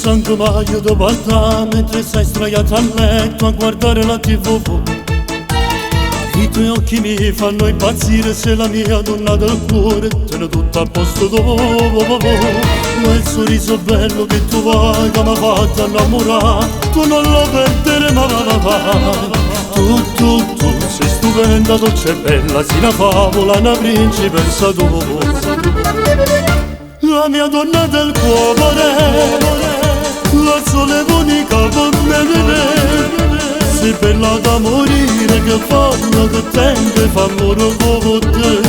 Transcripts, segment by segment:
sangue maio da guardare mentre sei sdraiata a letto a guardare la TV. I tuoi occhi mi fanno impazzire, sei la mia donna del cuore, tieni tutto a posto dopo. Ma il sorriso bello che tu hai che mi ha fatto innamorare, tu non lo perdere mai. Tu sei stupenda, dolce e bella, sei una favola, una principessa tu. La mia donna del cuore, la sole unica per me. Sei bella da morire, che fanno che tempo fa amore con te.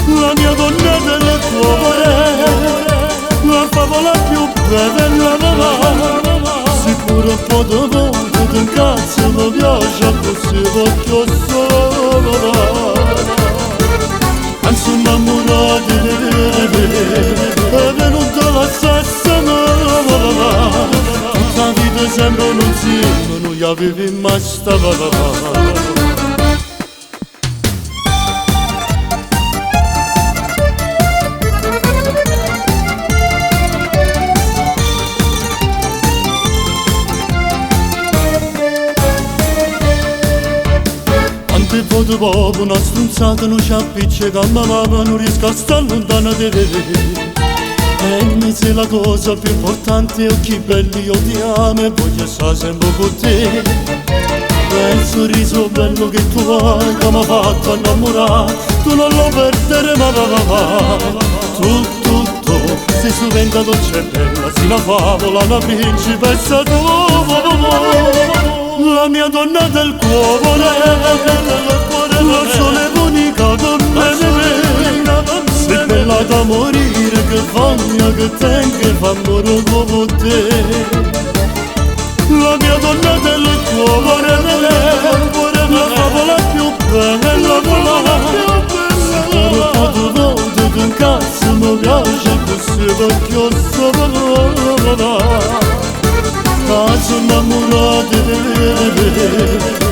La mia donna del cuore, la favola più bella, sicuro un po' di volte ti incazzo, mi piace così voglio solo. Anzi innamorati è venuta la stessa nuova. Tutta vita sembra un insieme, noi avevi mai stava. Quante foto dopo una stronzata non ci appiccica, ma non riesco a stare lontana da te. E mi sei la cosa più importante, occhi belli io ti amo e voglio stare sempre con te. E il sorriso bello che tu hai che mi ha fatto innamorare, tu non lo perdere mai. Tu sei stupenda, dolce e bella, sei una favola, una principessa tu. La mia donna del cuore, la sole unica per me. Sei bella da morire, che voglia che tengo, che fa amore con te. La mia donna del cuore, la favola più bella, sicuro un po' di volte ti incazzo, mi piace così voglio solo. Sono innamorati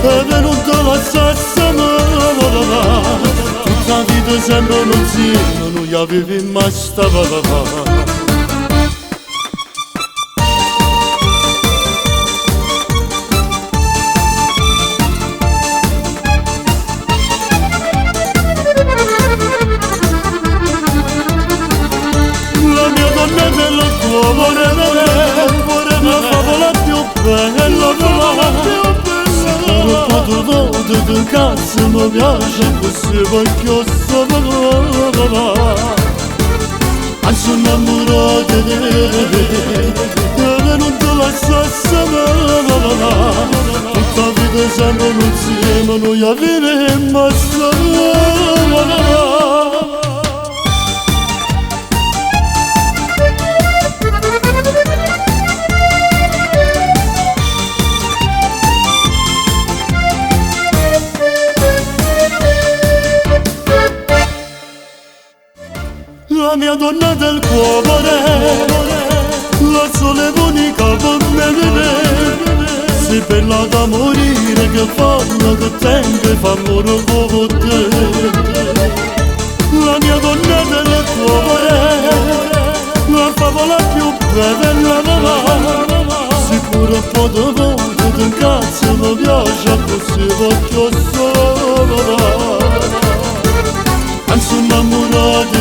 è venuta la stessa nuova. Tutta vita sembra un insieme, noi avevi mai stava. La mia donna del cuore, la favola più bella, sicuro un po' di volte ti incazzo, mi piace così voglio solo. Anzi innamorati è venuta la stessa nuova. Tutta vita sembra un insieme, noi avevi mai stava. La mia donna del cuore, la sole unica per me. Sei bella da morire, che fanno che tempo fa amore con te. La mia donna del cuore, la favola più bella, sicuro un po' di volte ti incazzo, mi piace così voglio solo. Anzi innamorati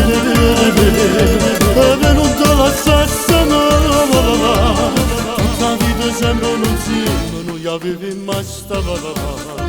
è venuta la stessa nuova. Tutta vita sembra un insieme, noi avevi mai stava.